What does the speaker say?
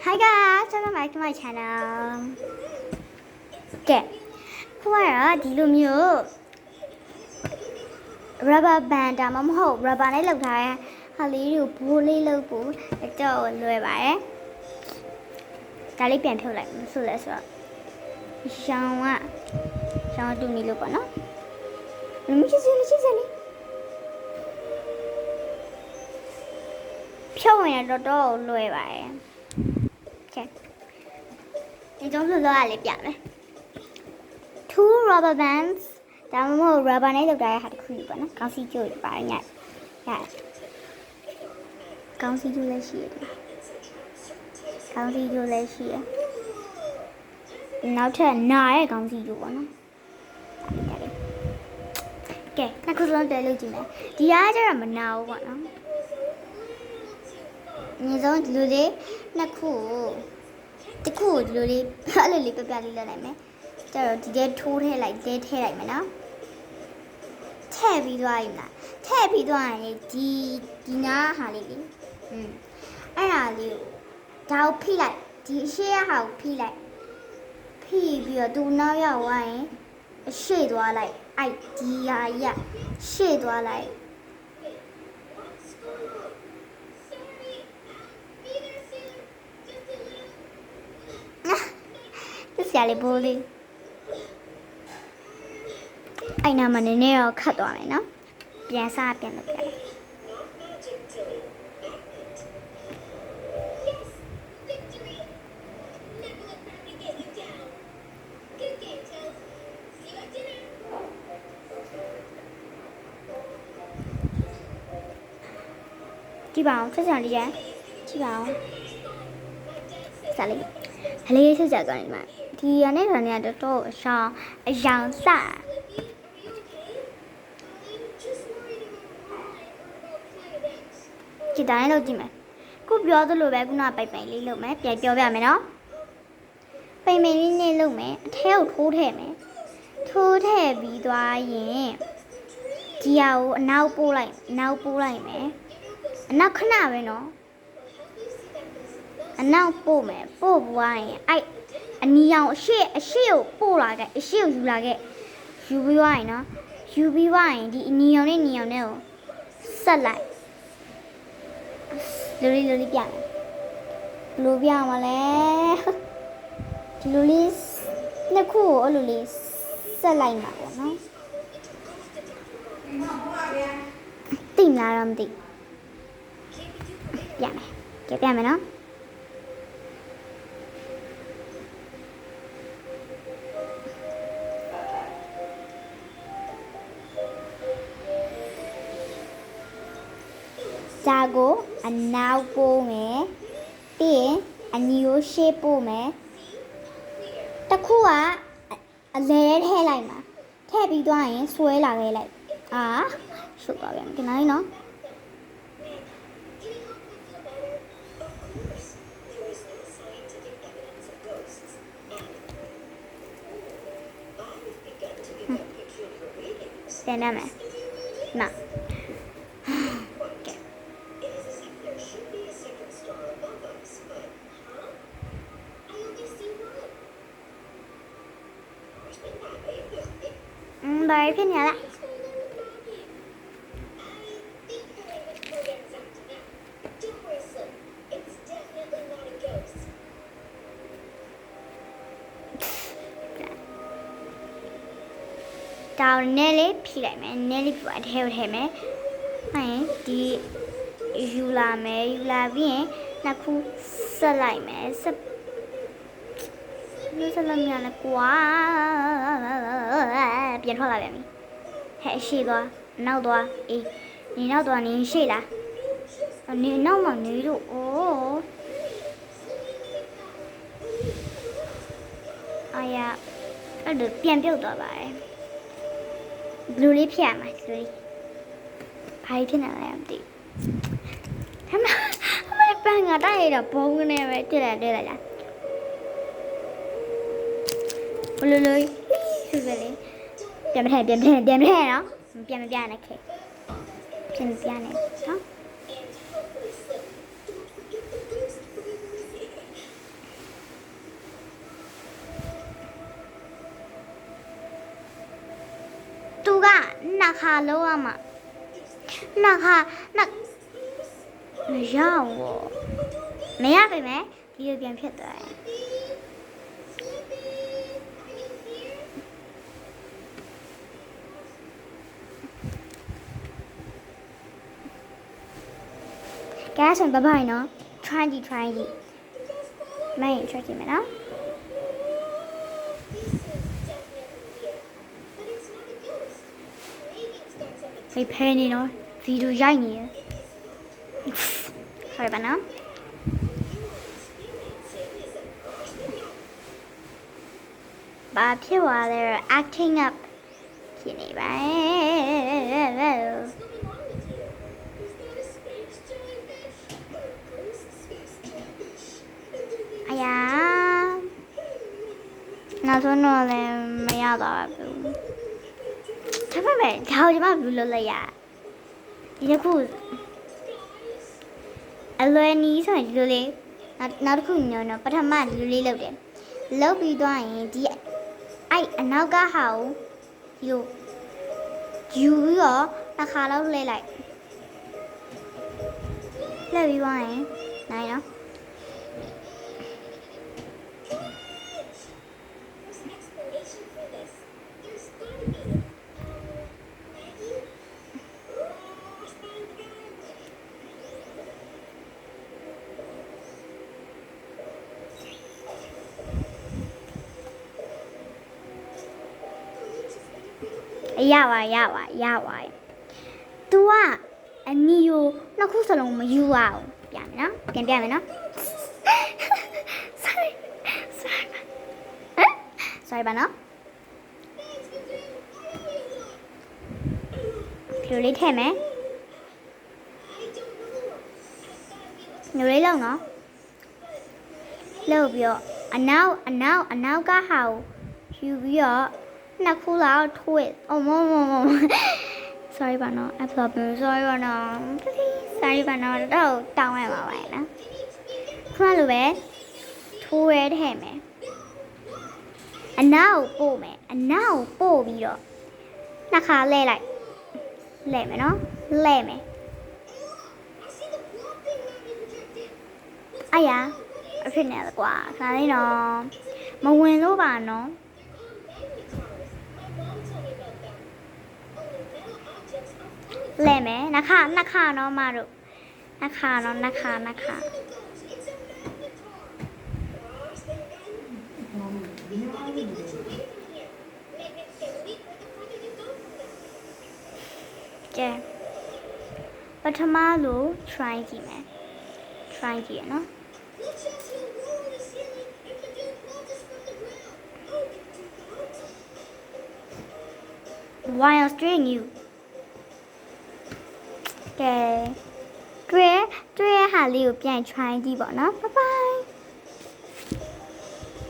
Hi guys, welcome back to my channel. ကဲခုကတော့ဒီလိုမျိုး rubber band ဒါမှမဟုတ် rubber နဲ့လုပ်ထားတဲ့ဟာလေးတွေကိုဘိုးလေးလုပ်ဖို့တော့လွယ်ပါတယ်ဒါလေးပြန်ဖြုတ်လိုက်မဆိုလဲဆိုတော့ရှောင်းတူနေလို့ပေါ့နော်မရှိစနေဖြုတ်ရင်တော့လွယ်ပါတယ်ကဲဒီကြောင့်ဆိုတော့လေးပြမယ် two rubber bands ဒါမှမဟုတ် rubber နဲ့လုပ်ထားတဲ့ဟာတစ်ခုယူပါနော်ကောင်းစီကျိုးရပါတယ်ညကောင်းစီကျိုးလည်းရှိရတယ်နောက်ထပ်နားရဲ့ကောင်းစီကျိုးပေါ့နော်ကဲနှစ်ခုစလုံးတဲလုပ်ကြည့်မယ်ဒီအားကျတော့မနာဘူးပေါ့နော်အရင်ဆုံးဒီလိုလေးနှစ်ခုတစ်ခုဒီလိုလေးအဲ့လိုလေးပြပြလေးလုပ်လိုက်မယ်ကျတော့ဒီထဲထိုးထည့်လိုက်မယ်နော်ထည့်ပြီးသွားရင်ဒီနားဟာလေးလေအဲ့ဟာလေးကိုဒါကိုဖိလိုက်ဒီအရှိရဟာကိုဖိလိုက်ဖိပြီးတော့သူနောက်ရောက်သွားရင်အရှိသွားလိုက်အဲ့ဒီဟာရရှေ့သွားလိုက်ဒီစရာလေးဘိုးလေးအဲ့နာမနည်းနည်းတော့ခတ်သွားမယ်နော်ပြန်လုပ်ပြလိုက်ကြည့်ပါအောင်ဆက်စံလေးကြည့်ပါအောင်စားလေးဆက်ကြသွားနေမှာဒီရနဲ့တော့နေတော့အယောင်စကြည့်တိုင်းလို့ကြည့်မယ်ခုပြောသလိုပဲခုနပိတ်လေးလုပ်မယ်ပြန်ပြောပြမယ်နော်ပိတ်လေးနဲ့လုပ်မယ်အထဲကိုထိုးထည့်မယ်ထိုးထည့်ပြီးသွားရင်ဒီဟာကိုအနောက်ပို့လိုက်မယ်အနောက်ခဏပဲနော်အနောက်ပို့ပွားရင်အဲ့အနီရောင်အရှိကိုပို့လာခဲ့အရှိကိုယူလာခဲ့ယူပြီးသွားရင်နော်ယူပြီးသွားရင်ဒီအနီရောင်နဲ့ကိုဆက်လိုက်လိုလေးပြမယ်ဘလို့ပြမှာလဲဒီလိုလေးနှစ်ခုကိုအဲ့လိုလေးဆက်လိုက်မှာပေါ့နော်တိမလားတော့မသိပြမယ်နော်ဇာကိုအနောက်ပို့မယ်ပြီးရင်အနီကိုရှေ့ပို့မယ်တစ်ခုကအလဲထည့်လိုက်မှာထည့်ပြီးသွားရင်ဆွဲလာခဲ့လိုက်ရှုပ်သွားပြန်ဒီနိုင်နော်ပြန်ရမယ်နော်ဘာဖြစ်နေလဲတောင်းနဲလေးဖြီးလိုက်မယ်နဲလေးပြအထဲကိုထည့်မယ်ဟိုင်းဒီယူလာပြီးရင်နှစ်ခုဆက်လိုက်မယ်ဆက်လို့မြန်လဲကွာပြန်ထွက်လာပြန်ပြီဟဲ့ရှေ့သွားနောက်သွားနေနောက်သွားနေရှေ့လားနေနောက်မှနေလို့အဲ့ဒါပြန်ပြုတ်သွားပါတယ်ဘလူးလေးဖြတ်ရမှာဆိုရင်ဘာဖြစ်နေလဲမသိဟမပန်းကတိုက်ရတော့ဘုံကနေပဲတွေ့လိုက်လားဘလူးလေးဆိုပဲလေပြန်မထည့်နော်ပြန်မပြနဲ့ခေပြန်ပြနဲ့နော် နှစ်ခါလုံးရမှာနှစ်ခါနှစ်မရအောင်ပေါ့မရပါမယ်ဒီလိုပြန်ဖြစ်သွားတယ်ကဲဆိုရင်ဘဘိုင်နော် try ကြည့်မင်း try ကြည့်မယ်နော်ဖေးဖဲနေနော်ဗီဒီယိုရိုက်နေရ sorry ပါနော်ဘာဖြစ်သွားလဲ acting up ဖြစ်နေပါအယားနောက်ဆုံးတော့လည်းမရတော့ဘူးဒါပေမဲ့ဒါကိုကျွန်မဘယ်လိုလုပ်လိုက်ရဒီတစ်ခုအလွယ်နီးဆိုရင်ဒီလိုလေးနောက်တစ်ခုညောနော်ပထမဒီလိုလေးလုပ်တယ်လုပ်ပြီးသွားရင်ဒီအဲ့အနောက်ကဟာကိုဒီလိုယူပြီးတော့တစ်ခါလောက်လှည့်လိုက်လှည့်ပြီးသွားရင်နိုင်နော်ရပါ။ तू ကအနီကိုနှစ်ခုစလုံးမယူရအောင်ပြမယ်နော်။ပြန်ပြမယ်နော်။ sorry ပါနော်။ဒီလိုလေးထည့်မယ်။ညိုလေးလောက်နော်။လောက်ပြီးတော့အနောက်ကဟာကိုယူပြီးတော့နှစ်ခုလောက်ထိုးရမ sorry ပါနော် sorry ပါနော် sorry ပါနော်တော့တောင်းရပါပါနော်ခုနလိုပဲထိုးရဲထည့်မယ်အနောက်ပို့မယ်အနောက်ပို့ပြီးတော့နှစ်ခါလဲလိုက်လဲမယ်နော်လဲမယ်အယားအဖြစ်နေတယ်ကွာခဏလေးနော်မဝင်လို့ပါနော်လဲမယ်နှစ်ခါနော်မတို့နှစ်ခါနော်နှစ်ခါကဲပထမလို့ try ကြည့်မယ် try ကြည့်ရနော်while string you ကဲတွေ့ဟာလေးကိုပြန် try ကြည့်ပေါ့နော် bye bye